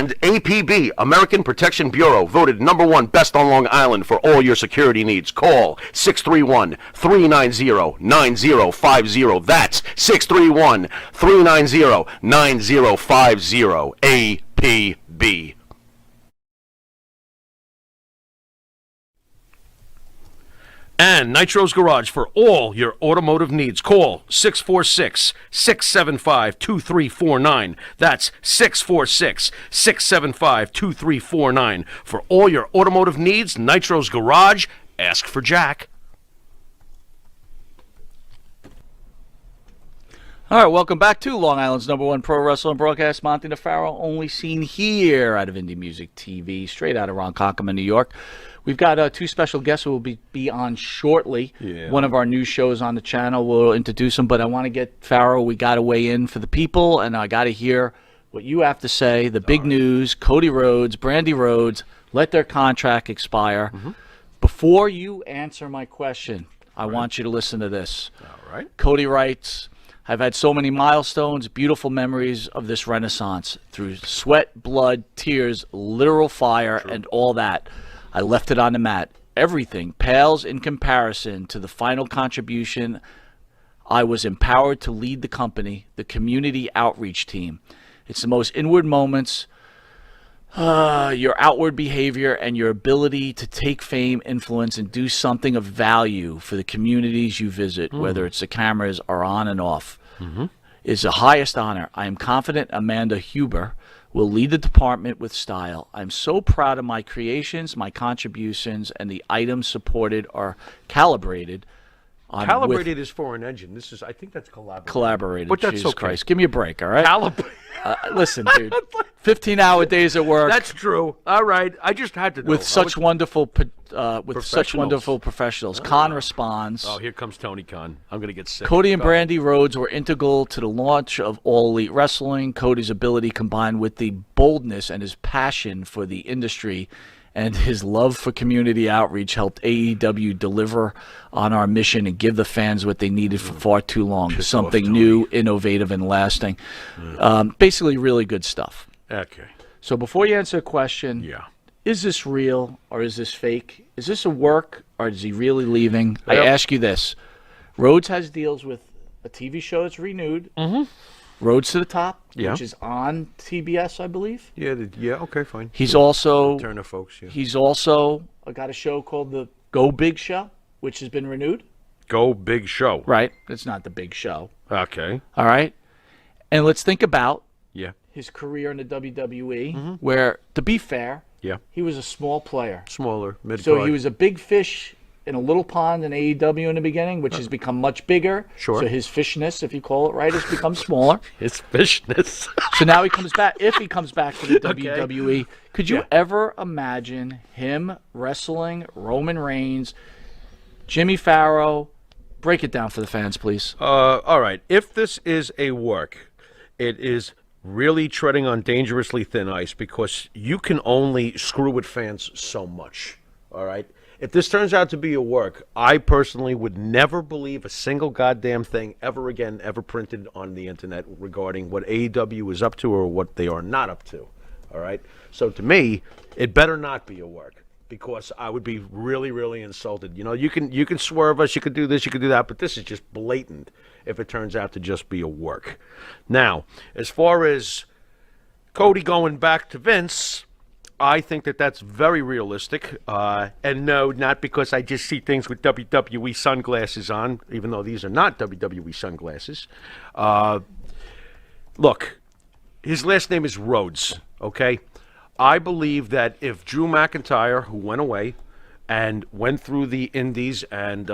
And APB, American Protection Bureau, voted #1 best on Long Island for all your security needs. Call 631-390-9050. That's 631-390-9050. APB. And Nitro's Garage for all your automotive needs. Call 646-675-2349. That's 646-675-2349. For all your automotive needs, Nitro's Garage. Ask for Jack. All right, welcome back to Long Island's #1 pro wrestling broadcast. Monty DeFaro, only seen here out of Indie Music TV, straight out of Ronkonkoma, New York. We've got two special guests who will be on shortly. Yeah. One of our new shows on the channel. We'll introduce them, but I want to get Farrow. We got to weigh in for the people, and I got to hear what you have to say. The big news: Cody Rhodes, Brandy Rhodes, let their contract expire. Mm-hmm. Before you answer my question, I want you to listen to this. All right. Cody writes, I've had so many milestones, beautiful memories of this renaissance through sweat, blood, tears, literal fire, and all that. I left it on the mat. Everything pales in comparison to the final contribution. I was empowered to lead the company, the community outreach team. It's the most inward moments, your outward behavior, and your ability to take fame, influence, and do something of value for the communities you visit, whether it's the cameras are on and off, is the highest honor. I am confident Amanda Huber will lead the department with style. I'm so proud of my creations, my contributions, and the items supported are calibrated. Calibrated is for an engine. This is, I think that's collaborated. But that's Jesus okay. Christ. Give me a break, all right? Listen, dude. 15-hour days at work. That's true. All right. I just had to know. With such wonderful professionals. Khan responds. Oh, here comes Tony Khan. I'm going to get sick. Cody and Brandy Rhodes were integral to the launch of All Elite Wrestling. Cody's ability combined with the boldness and his passion for the industry and his love for community outreach helped AEW deliver on our mission and give the fans what they needed for far too long. Something new, innovative, and lasting. Basically, really good stuff. Okay. So before you answer a question, is this real or is this fake? Is this a work or is he really leaving? I ask you this. Rhodes has deals with a TV show that's renewed. Rhodes to the Top, which is on TBS, I believe. Yeah, okay, fine. He's also Turner folks, He's also got a show called the Go Big Show, which has been renewed. Go Big Show. Right. It's not the Big Show. Okay. All right. And let's think about his career in the WWE, where, to be fair, he was a small player. Smaller, mid-card. So he was a big fish in a little pond in AEW in the beginning, which has become much bigger. Sure. So his fishness, if you call it right, has become smaller. His fishness. So now he comes back. If he comes back to the WWE, could you ever imagine him wrestling Roman Reigns, Jimmy Farrow? Break it down for the fans, please. All right. If this is a work, it is really treading on dangerously thin ice because you can only screw with fans so much. All right. If this turns out to be a work, I personally would never believe a single goddamn thing ever again, ever printed on the internet regarding what AEW is up to or what they are not up to. All right. So to me, it better not be a work because I would be really, really insulted. You know, you can swerve us, you could do this, you could do that, but this is just blatant if it turns out to just be a work. Now, as far as Cody going back to Vince, I think that that's very realistic. And no, not because I just see things with WWE sunglasses on, even though these are not WWE sunglasses. Look, his last name is Rhodes, okay? I believe that if Drew McIntyre, who went away and went through the indies and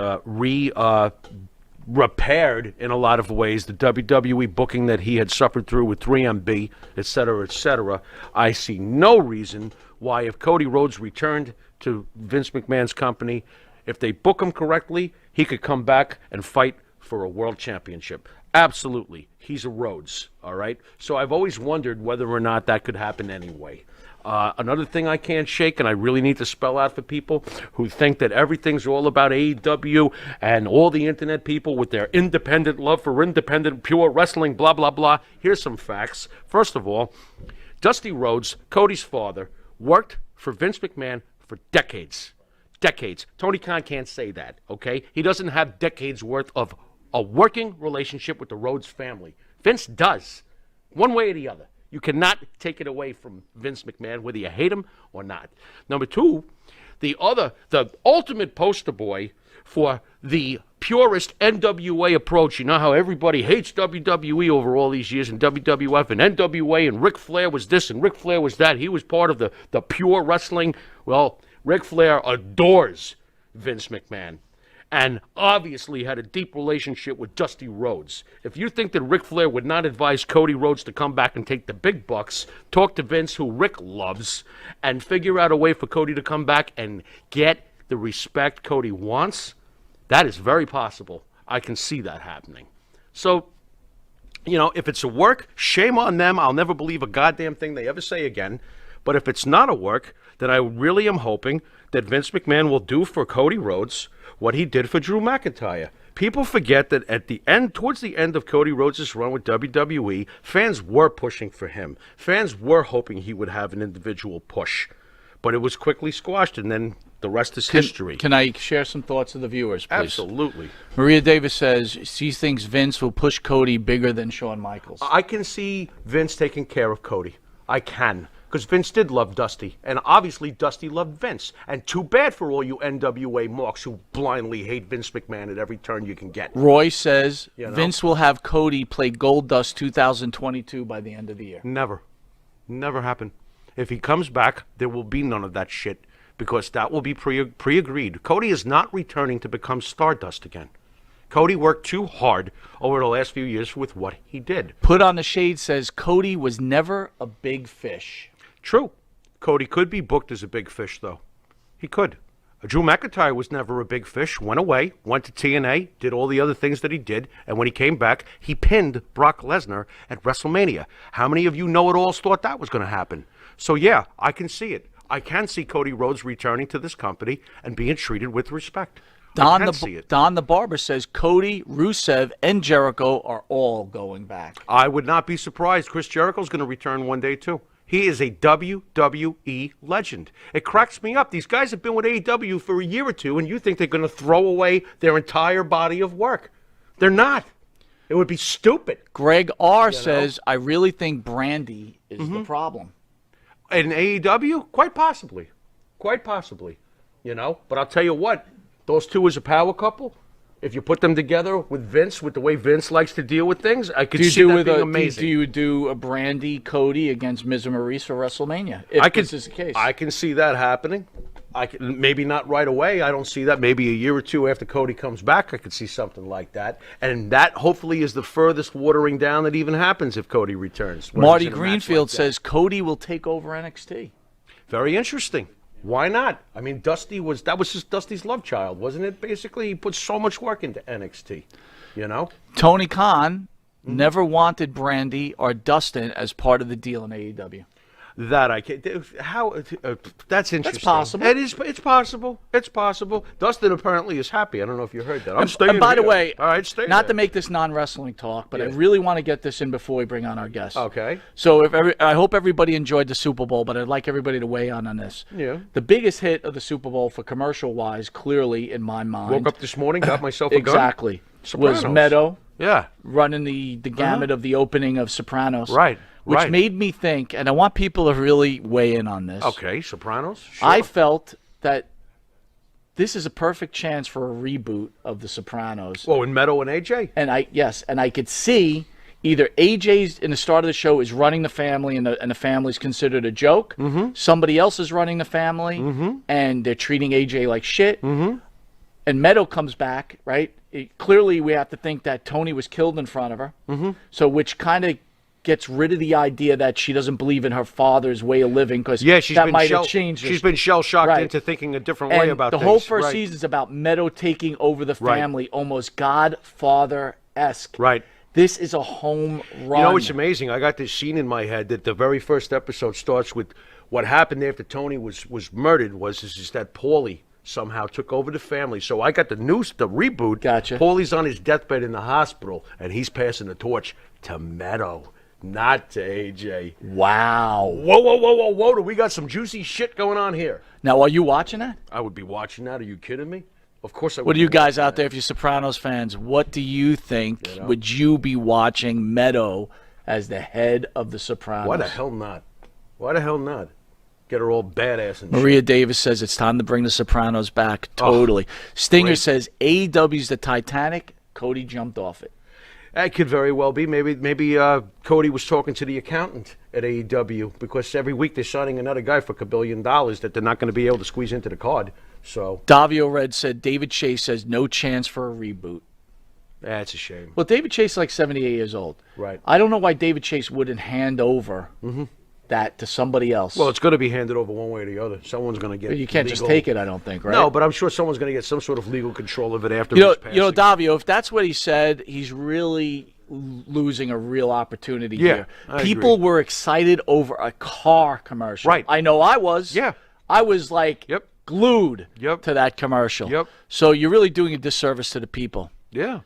repaired in a lot of ways the WWE booking that he had suffered through with 3MB, etc., I see no reason why if Cody Rhodes returned to Vince McMahon's company, if they book him correctly, he could come back and fight for a world championship. Absolutely. He's a Rhodes, all right? So I've always wondered whether or not that could happen anyway. Another thing I can't shake, and I really need to spell out for people who think that everything's all about AEW and all the internet people with their independent love for independent, pure wrestling, blah, blah, blah. Here's some facts. First of all, Dusty Rhodes, Cody's father, worked for Vince McMahon for decades. Decades. Tony Khan can't say that, okay? He doesn't have decades worth of a working relationship with the Rhodes family. Vince does, one way or the other. You cannot take it away from Vince McMahon, whether you hate him or not. Number two, the ultimate poster boy for the purist NWA approach. You know how everybody hates WWE over all these years in WWF and NWA, and Ric Flair was this and Ric Flair was that. He was part of the pure wrestling. Well, Ric Flair adores Vince McMahon and obviously had a deep relationship with Dusty Rhodes. If you think that Ric Flair would not advise Cody Rhodes to come back and take the big bucks, talk to Vince, who Rick loves, and figure out a way for Cody to come back and get the respect Cody wants, that is very possible. I can see that happening. So, if it's a work, shame on them. I'll never believe a goddamn thing they ever say again. But if it's not a work, then I really am hoping that Vince McMahon will do for Cody Rhodes what he did for Drew McIntyre. People forget that at the end, towards the end of Cody Rhodes' run with WWE, fans were pushing for him. Fans were hoping he would have an individual push. But it was quickly squashed, and then the rest is history. Can I share some thoughts of the viewers, please? Absolutely. Maria Davis says she thinks Vince will push Cody bigger than Shawn Michaels. I can see Vince taking care of Cody. I can. Because Vince did love Dusty, and obviously Dusty loved Vince. And too bad for all you NWA marks who blindly hate Vince McMahon at every turn you can get. Roy says Vince will have Cody play Goldust 2022 by the end of the year. Never. Never happen. If he comes back, there will be none of that shit, because that will be pre-agreed. Cody is not returning to become Stardust again. Cody worked too hard over the last few years with what he did. Put on the Shade says Cody was never a big fish. True. Cody could be booked as a big fish, though. He could. Drew McIntyre was never a big fish, went away, went to TNA, did all the other things that he did, and when he came back, he pinned Brock Lesnar at WrestleMania. How many of you know-it-alls thought that was going to happen? So, yeah, I can see it. I can see Cody Rhodes returning to this company and being treated with respect. Don the Barber says Cody, Rusev, and Jericho are all going back. I would not be surprised. Chris Jericho's going to return one day, too. He is a WWE legend. It cracks me up. These guys have been with AEW for a year or two, and you think they're going to throw away their entire body of work. They're not. It would be stupid. Greg R. says, I really think Brandy is the problem. In AEW? Quite possibly. Quite possibly. But I'll tell you what, those two as a power couple, if you put them together with Vince, with the way Vince likes to deal with things, I could see that being amazing. Do you do a Brandy Cody against Miz and Maurice for WrestleMania? If this is the case. I can see that happening. Maybe not right away. I don't see that. Maybe a year or two after Cody comes back, I could see something like that. And that hopefully is the furthest watering down that even happens if Cody returns. Marty Greenfield says Cody will take over NXT. Very interesting. Why not? I mean, that was just Dusty's love child, wasn't it? Basically, he put so much work into NXT, Tony Khan never wanted Brandy or Dustin as part of the deal in AEW. That I can't. That's interesting. That's possible. It's possible. It's possible. Dustin apparently is happy. I don't know if you heard that. I'm staying. And by the way, all right, stay not there. to make this non-wrestling talk, but I really want to get this in before we bring on our guests. Okay. So I hope everybody enjoyed the Super Bowl, but I'd like everybody to weigh in on this. Yeah. The biggest hit of the Super Bowl for commercial-wise, clearly in my mind. Woke up this morning, got myself a gun. Exactly. Sopranos. Was Meadow. Yeah. Running the gamut of the opening of Sopranos. Right. Which made me think, and I want people to really weigh in on this. Okay, Sopranos. Sure. I felt that this is a perfect chance for a reboot of The Sopranos. Well, in Meadow and AJ? And I could see either AJ's in the start of the show is running the family, and the family's considered a joke. Mm-hmm. Somebody else is running the family, and they're treating AJ like shit. Mm-hmm. And Meadow comes back, right? Clearly, we have to think that Tony was killed in front of her. Mm-hmm. So, which kind of gets rid of the idea that she doesn't believe in her father's way of living, because that might have changed her. She's been shell-shocked into thinking a different way about things. The whole first season is about Meadow taking over the family, almost Godfather-esque. Right. This is a home run. It's amazing. I got this scene in my head that the very first episode starts with what happened after Tony was murdered is that Paulie somehow took over the family. So I got the reboot. Gotcha. Paulie's on his deathbed in the hospital, and he's passing the torch to Meadow. Not to AJ. Wow. Whoa. Do we got some juicy shit going on here? Now, are you watching that? I would be watching that. Are you kidding me? Of course I would. What do be you guys watching out there, if you're Sopranos fans, what do you think? Would you be watching Meadow as the head of the Sopranos? Why the hell not? Why the hell not? Get her all badass and Maria shit. Davis says it's time to bring the Sopranos back. Totally. Stinger great. says AEW's the Titanic. Cody jumped off it. That could very well be. Maybe Cody was talking to the accountant at AEW because every week they're signing another guy for $1 billion that they're not going to be able to squeeze into the card. So Davio Red said David Chase says no chance for a reboot. that's a shame. Well, David Chase is like 78 years old. Right. I don't know why David Chase wouldn't hand over that to somebody else. Well, it's going to be handed over one way or the other. Someone's going to get. You can't just legal- take it, I don't think, right? No, but I'm sure someone's going to get some sort of legal control of it after You know, his passing. Davio, if that's what he said, he's really losing a real opportunity Yeah, here. I People agree. were excited over a car commercial. Right. I know I was. Yeah. I was like Yep. glued Yep. to that commercial. Yep. So you're really doing a disservice to the people. Yeah.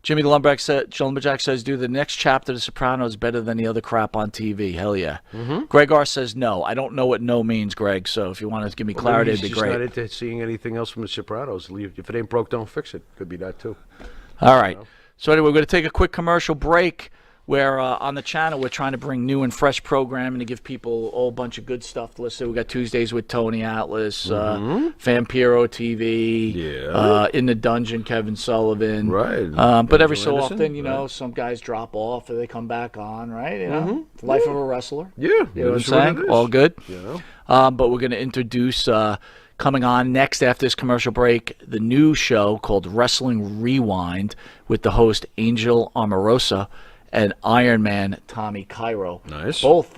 Jimmy the Lumberjack says, "Do the next chapter of The Sopranos better than the other crap on TV?" Hell yeah. Greg R says no. I don't know what no means, Greg. So if you want to give me clarity, Maybe it'd be he's just great. not into seeing anything else from The Sopranos. If it ain't broke, don't fix it. Could be that too. All right. So anyway, we're going to take a quick commercial break where on the channel we're trying to bring new and fresh programming to give people a whole bunch of good stuff to listen to. We got Tuesdays with Tony Atlas, Vampiro TV, In the Dungeon, Kevin Sullivan. Right. But every so Anderson, often, you know, some guys drop off or they come back on, right? You know, life of a wrestler. Yeah. You know what I'm it is what saying? it is. All good. You know? But we're going to introduce, coming on next after this commercial break, the new show called Wrestling Rewind with the host Angel Amorosa and Iron Man Tommy Cairo. Nice. Both